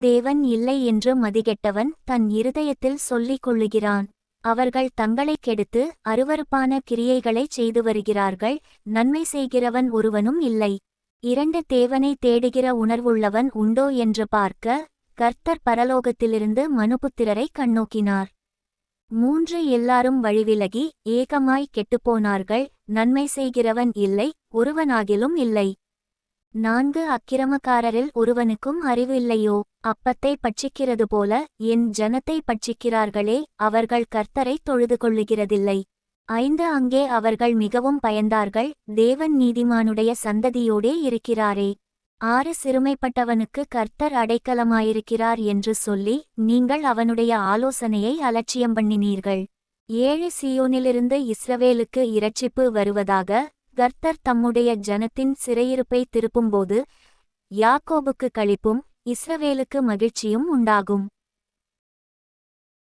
தேவன் இல்லை என்று மதிகெட்டவன் தன் இருதயத்தில் சொல்லிக் கொள்ளுகிறான். அவர்கள் தங்களைக் கெடுத்து அருவருப்பான கிரியைகளைச் செய்து வருகிறார்கள், நன்மை செய்கிறவன் ஒருவனும் இல்லை. 2 தேவனை தேடுகிற உணர்வுள்ளவன் உண்டோ என்று பார்க்க கர்த்தர் பரலோகத்திலிருந்து மனுபுத்திரரை கண்ணோக்கினார். 3 எல்லாரும் வழிவிலகி ஏகமாய் கெட்டுப்போனார்கள், நன்மை செய்கிறவன் இல்லை, ஒருவனாகிலும் இல்லை. 4 அக்கிரமக்காரரில் ஒருவனுக்கும் அறிவு இல்லையோ? அப்பத்தை பட்சிக்கிறது போல என் ஜனத்தை பட்சிக்கிறார்களே, அவர்கள் கர்த்தரை தொழுது கொள்ளுகிறதில்லை. 5 அங்கே அவர்கள் மிகவும் பயந்தார்கள், தேவன் நீதிமானுடைய சந்ததியோடே இருக்கிறாரே. 6 சிறுமைப்பட்டவனுக்கு கர்த்தர் அடைக்கலமாயிருக்கிறார் என்று சொல்லி நீங்கள் அவனுடைய ஆலோசனையை அலட்சியம் பண்ணினீர்கள். 7 சீயோனிலிருந்து இஸ்ரவேலுக்கு இரட்சிப்பு வருவதாக கர்த்தர் தம்முடைய ஜனத்தின் சிறையிருப்பை திருப்பும்போது யாக்கோபுக்கு களிப்பும் இஸ்ரவேலுக்கு மகிழ்ச்சியும் உண்டாகும்.